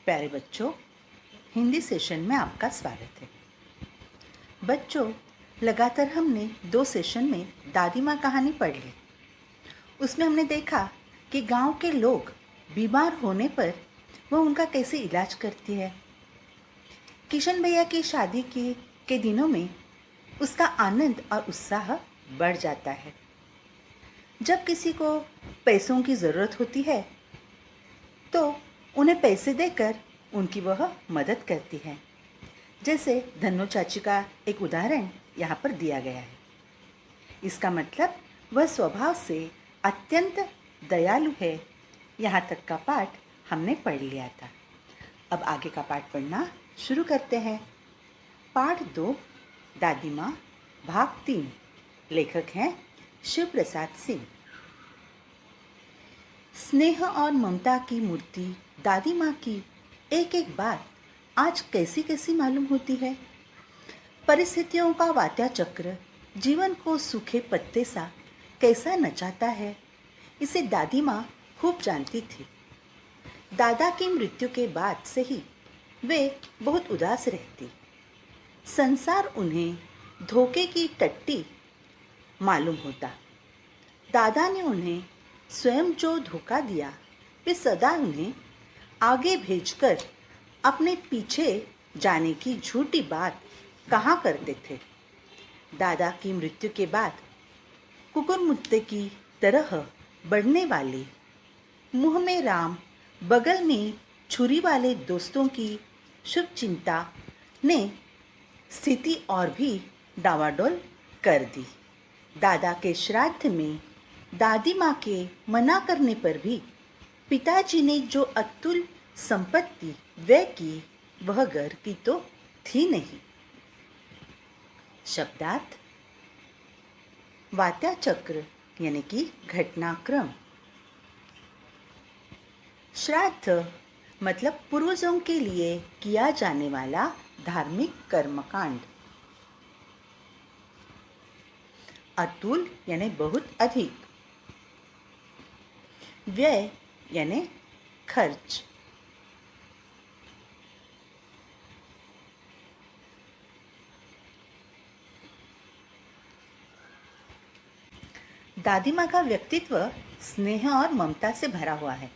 प्यारे बच्चों, हिंदी सेशन में आपका स्वागत है। बच्चों, लगातार हमने 2 सेशन में दादी माँ कहानी पढ़ ली। उसमें हमने देखा कि गांव के लोग बीमार होने पर वह उनका कैसे इलाज करती है। किशन भैया की शादी के दिनों में उसका आनंद और उत्साह बढ़ जाता है। जब किसी को पैसों की ज़रूरत होती है तो उन्हें पैसे देकर उनकी वह मदद करती है। जैसे धन्नो चाची का एक उदाहरण यहाँ पर दिया गया है। इसका मतलब वह स्वभाव से अत्यंत दयालु है। यहाँ तक का पाठ हमने पढ़ लिया था। अब आगे का पाठ पढ़ना शुरू करते हैं। पाठ 2, दादी माँ, भाग 3। लेखक हैं शिव प्रसाद सिंह। स्नेह और ममता की मूर्ति दादी माँ की एक एक बात आज कैसी कैसी मालूम होती है। परिस्थितियों का वात्या चक्र जीवन को सूखे पत्ते सा कैसा नचाता है, इसे दादी माँ खूब जानती थी। दादा की मृत्यु के बाद से ही वे बहुत उदास रहती। संसार उन्हें धोखे की टट्टी मालूम होता। दादा ने उन्हें स्वयं जो धोखा दिया, वे सदा उन्हें आगे भेजकर अपने पीछे जाने की झूठी बात कहा करते थे। दादा की मृत्यु के बाद कुकुरमुत्ते की तरह बढ़ने वाले, मुंह में राम बगल में छुरी वाले दोस्तों की शुभ चिंता ने स्थिति और भी डावाडोल कर दी। दादा के श्राद्ध में दादी माँ के मना करने पर भी पिताजी ने जो अतुल संपत्ति व्यय की, वह घर की तो थी नहीं। शब्दार्थ: वात्या चक्र यानी कि घटनाक्रम। श्राद्ध मतलब पूर्वजों के लिए किया जाने वाला धार्मिक कर्मकांड। अतुल यानी बहुत अधिक। व्यय यानी खर्च। दादी माँ का व्यक्तित्व स्नेह और ममता से भरा हुआ है।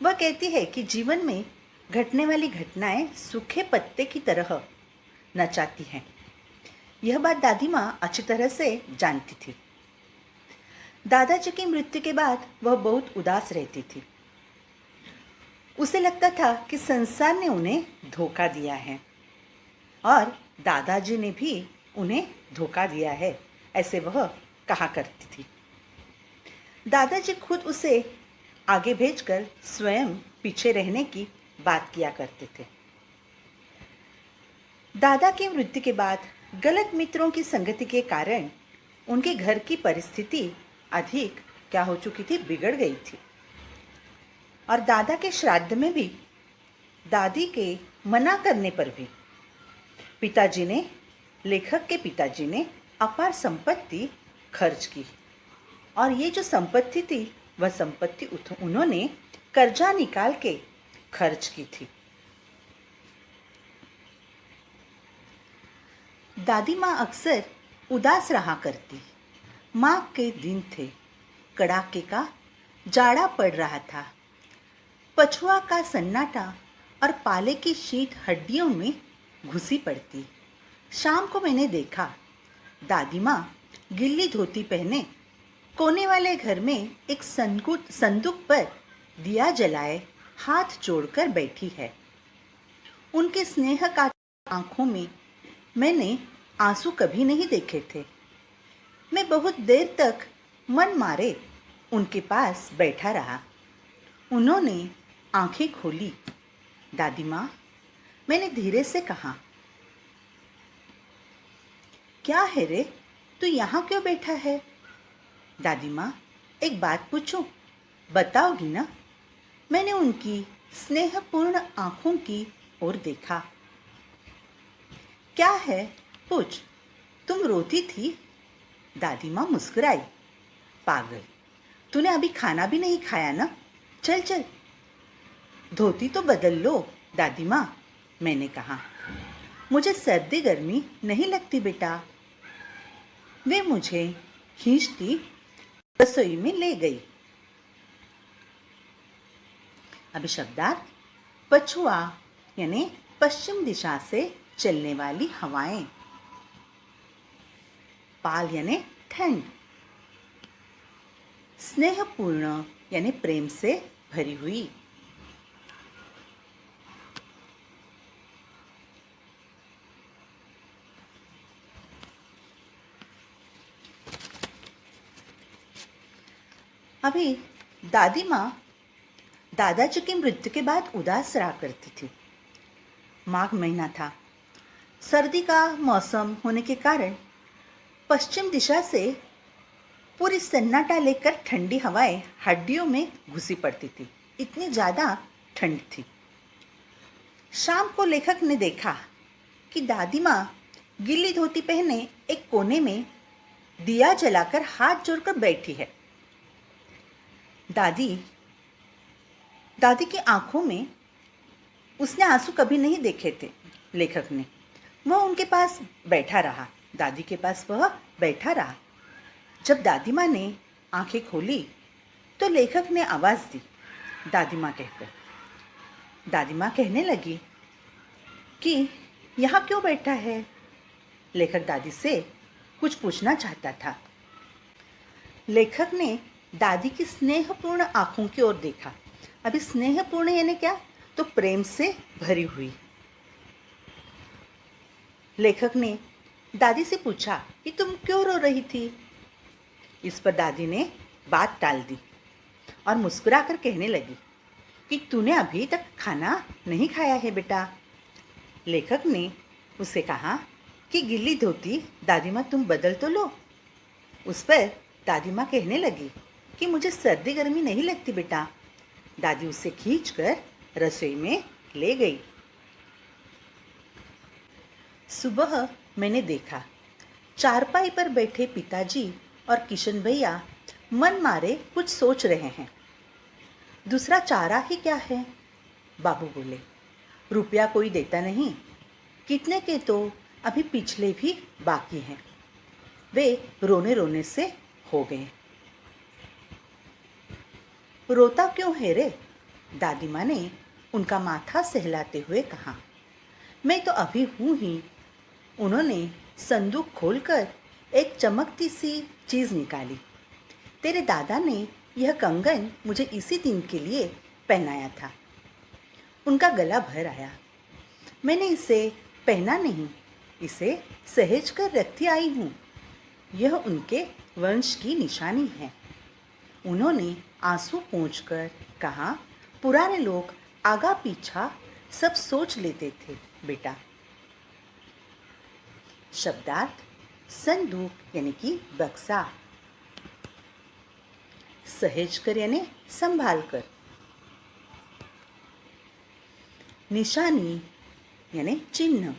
वह कहती है कि जीवन में घटने वाली घटनाएं सूखे पत्ते की तरह नचाती हैं। यह बात दादी माँ अच्छी तरह से जानती थी। दादाजी की मृत्यु के बाद वह बहुत उदास रहती थी। उसे लगता था कि संसार ने उन्हें धोखा दिया है और दादाजी ने भी उन्हें धोखा दिया है, ऐसे वह कहा करती थी। दादाजी खुद उसे आगे भेजकर स्वयं पीछे रहने की बात किया करते थे। दादा की मृत्यु के बाद गलत मित्रों की संगति के कारण उनके घर की परिस्थिति अधिक क्या हो चुकी थी, बिगड़ गई थी। और दादा के श्राद्ध में भी दादी के मना करने पर भी लेखक के पिताजी ने अपार संपत्ति खर्च की। और ये जो संपत्ति थी, वह संपत्ति उन्होंने कर्जा निकाल के खर्च की थी। दादी माँ अक्सर उदास रहा करती। माघ के दिन थे, कड़ाके का जाड़ा पड़ रहा था। पछुआ का सन्नाटा और पाले की शीत हड्डियों में घुसी पड़ती। शाम को मैंने देखा, दादी माँ गिल्ली धोती पहने कोने वाले घर में एक संदूक पर दिया जलाए हाथ जोड़कर बैठी है। उनके स्नेह का आंखों में मैंने आंसू कभी नहीं देखे थे। मैं बहुत देर तक मन मारे उनके पास बैठा रहा। उन्होंने आंखें खोली। दादी माँ, मैंने धीरे से कहा, क्या है रे, तू यहाँ क्यों बैठा है? दादी माँ, एक बात पूछूं, बताओगी ना? मैंने उनकी स्नेहपूर्ण आंखों की ओर देखा। क्या है, पूछ। तुम रोती थी? दादी माँ मुस्कुराई। पागल, तूने अभी खाना भी नहीं खाया ना? चल चल। धोती तो बदल लो दादी माँ, मैंने कहा। मुझे सर्दी गर्मी नहीं लगती बेटा। वे मुझे खींचती रसोई में ले गई। अभी शब्दार्थ, पछुआ यानी पश्चिम दिशा से चलने वाली हवाएं। पाल यानी ठंड। स्नेहपूर्ण यानी प्रेम से भरी हुई। अभी दादी माँ दादाजी की मृत्यु के बाद उदास रहा करती थी। माघ महीना था। सर्दी का मौसम होने के कारण पश्चिम दिशा से पूरी सन्नाटा लेकर ठंडी हवाएं हड्डियों में घुसी पड़ती थी। इतनी ज़्यादा ठंड थी। शाम को लेखक ने देखा कि दादी माँ गीली धोती पहने एक कोने में दिया जलाकर हाथ जोड़कर बैठी है। दादी की आंखों में उसने आंसू कभी नहीं देखे थे। लेखक ने वह उनके पास बैठा रहा, दादी के पास वह बैठा रहा। जब दादी माँ ने आंखें खोली तो लेखक ने आवाज़ दी, दादी माँ कहकर। दादी माँ कहने लगी कि यहाँ क्यों बैठा है। लेखक दादी से कुछ पूछना चाहता था। लेखक ने दादी की स्नेहपूर्ण आंखों की ओर देखा। अभी स्नेहपूर्ण यानी क्या, तो प्रेम से भरी हुई। लेखक ने दादी से पूछा कि तुम क्यों रो रही थी। इस पर दादी ने बात टाल दी और मुस्कुराकर कहने लगी कि तूने अभी तक खाना नहीं खाया है बेटा। लेखक ने उसे कहा कि गीली धोती दादी माँ तुम बदल तो लो। उस पर दादी माँ कहने लगी कि मुझे सर्दी गर्मी नहीं लगती बेटा। दादी उसे खींचकर रसोई में ले गई। सुबह मैंने देखा चारपाई पर बैठे पिताजी और किशन भैया मन मारे कुछ सोच रहे हैं। दूसरा चारा ही क्या है, बाबू बोले। रुपया कोई देता नहीं, कितने के तो अभी पिछले भी बाकी हैं। वे रोने रोने से हो गए। रोता क्यों है रे, दादी माँ ने उनका माथा सहलाते हुए कहा। मैं तो अभी हूँ ही। उन्होंने संदूक खोलकर एक चमकती सी चीज़ निकाली। तेरे दादा ने यह कंगन मुझे इसी दिन के लिए पहनाया था। उनका गला भर आया। मैंने इसे पहना नहीं, इसे सहेज कर रखती आई हूँ। यह उनके वंश की निशानी है। उन्होंने आंसू पोंछकर कहा, पुराने लोग आगा पीछा सब सोच लेते थे बेटा। शब्दार्थ, संदूक यानी कि बक्सा, सहेज कर यानी संभाल कर, निशानी यानी चिन्ह।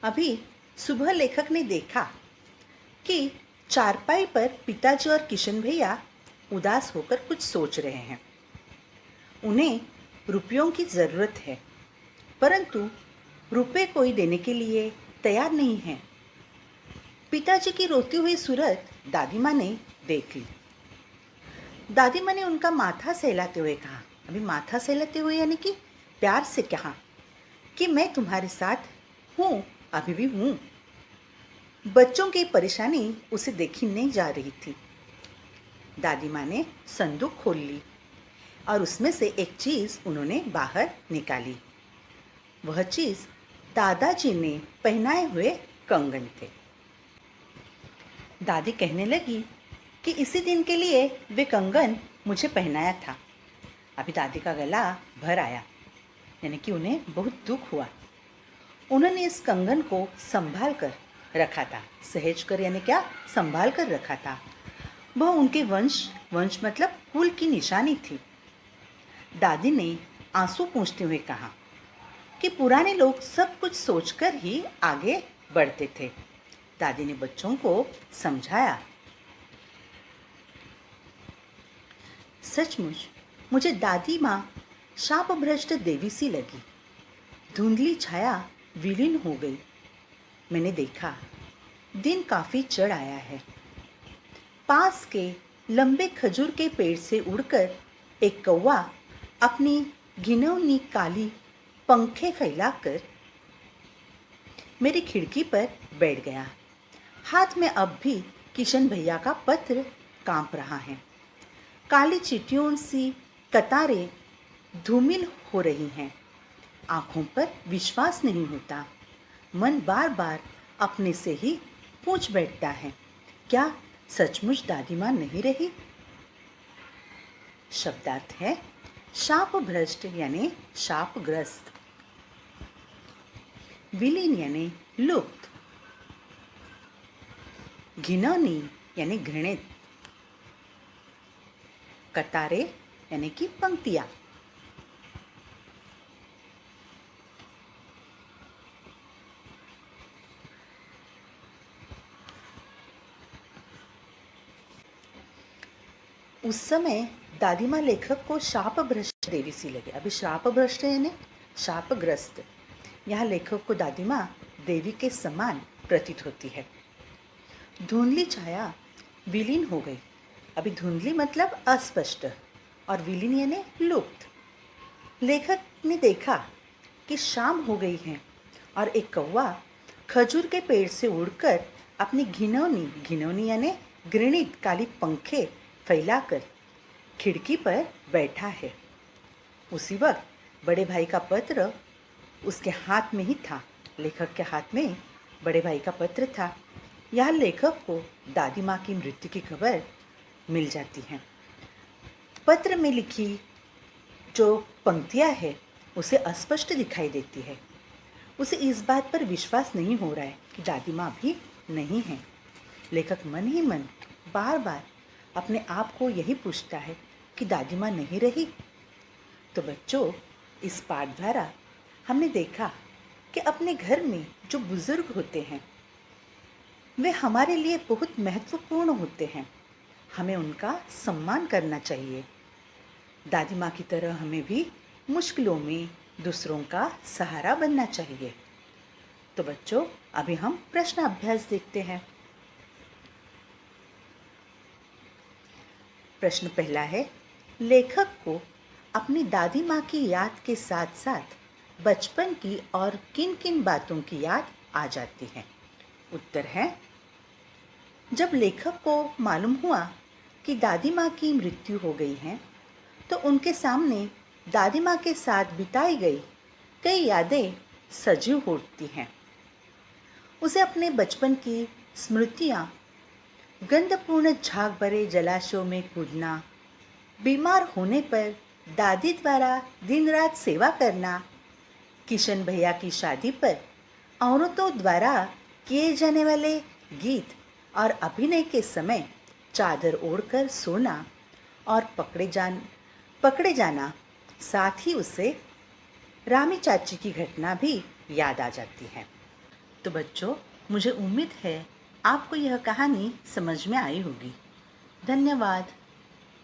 अभी सुबह लेखक ने देखा कि चारपाई पर पिताजी और किशन भैया उदास होकर कुछ सोच रहे हैं। उन्हें रुपयों की ज़रूरत है, परंतु रुपए कोई देने के लिए तैयार नहीं है। पिताजी की रोती हुई सूरत दादी माँ ने देख ली। दादी माँ ने उनका माथा सहलाते हुए कहा, अभी माथा सहलाते हुए यानी कि प्यार से कहा कि मैं तुम्हारे साथ हूँ, अभी भी हूँ। बच्चों की परेशानी उसे देखी नहीं जा रही थी। दादी माँ ने संदूक खोल ली और उसमें से एक चीज़ उन्होंने बाहर निकाली। वह चीज़ दादाजी ने पहनाए हुए कंगन थे। दादी कहने लगी कि इसी दिन के लिए वे कंगन मुझे पहनाया था। अभी दादी का गला भर आया, यानी कि उन्हें बहुत दुख हुआ। उन्होंने इस कंगन को संभाल कर रखा था। सहेज कर यानी क्या, संभाल कर रखा था। वह उनके वंश मतलब कुल की निशानी थी। दादी ने आंसू पोंछते हुए कहा कि पुराने लोग सब कुछ सोचकर ही आगे बढ़ते थे। दादी ने बच्चों को समझाया। सचमुच मुझे दादी माँ शापभ्रष्ट देवी सी लगी। धुंधली छाया विलीन हो गई। मैंने देखा दिन काफी चढ़ आया है। पास के लंबे खजूर के पेड़ से उड़कर एक कौवा अपनी घिनौनी काली पंखे फैलाकर मेरी खिड़की पर बैठ गया। हाथ में अब भी किशन भैया का पत्र कांप रहा है। काली चींटियों सी कतारें धूमिल हो रही हैं। आंखों पर विश्वास नहीं होता। मन बार बार अपने से ही पूछ बैठता है, क्या सचमुच दादी माँ नहीं रही? शब्दार्थ है शापभ्रष्ट यानी शापग्रस्त, विलीन यानी लुप्त, घिनौनी यानी घृणित, कतारे यानी कि पंक्तियां। उस समय दादी माँ लेखक को शापभ्रष्ट देवी सी लगे। अभी शापभ्रष्ट यानी शापग्रस्त। यहाँ लेखक को दादी माँ देवी के समान प्रतीत होती है। धुंधली छाया विलीन हो गई। अभी धुंधली मतलब अस्पष्ट और विलीन यानी लुप्त। लेखक ने देखा कि शाम हो गई है और एक कौवा खजूर के पेड़ से उड़कर अपनी घिनौनी यानी घृणित काली पंखे फैलाकर खिड़की पर बैठा है। उसी वक्त बड़े भाई का पत्र उसके हाथ में ही था। लेखक के हाथ में बड़े भाई का पत्र था। यह लेखक को दादी माँ की मृत्यु की खबर मिल जाती है। पत्र में लिखी जो पंक्तियाँ है उसे अस्पष्ट दिखाई देती है। उसे इस बात पर विश्वास नहीं हो रहा है कि दादी माँ भी नहीं है। लेखक मन ही मन बार बार अपने आप को यही पूछता है कि दादी माँ नहीं रही। तो बच्चों, इस पाठ द्वारा हमने देखा कि अपने घर में जो बुजुर्ग होते हैं वे हमारे लिए बहुत महत्वपूर्ण होते हैं। हमें उनका सम्मान करना चाहिए। दादी माँ की तरह हमें भी मुश्किलों में दूसरों का सहारा बनना चाहिए। तो बच्चों, अभी हम प्रश्न अभ्यास देखते हैं। प्रश्न पहला है, लेखक को अपनी दादी माँ की याद के साथ साथ बचपन की और किन किन बातों की याद आ जाती है? उत्तर है, जब लेखक को मालूम हुआ कि दादी माँ की मृत्यु हो गई है तो उनके सामने दादी माँ के साथ बिताई गई कई यादें सजीव हो उठती हैं। उसे अपने बचपन की स्मृतियाँ, गंधपूर्ण झाग भरे जलाशयों में कूदना, बीमार होने पर दादी द्वारा दिन रात सेवा करना, किशन भैया की शादी पर औरतों द्वारा किए जाने वाले गीत और अभिनय के समय चादर ओढ़कर सोना और पकड़े जाना, साथ ही उसे रामी चाची की घटना भी याद आ जाती है। तो बच्चों, मुझे उम्मीद है आपको यह कहानी समझ में आई होगी। धन्यवाद।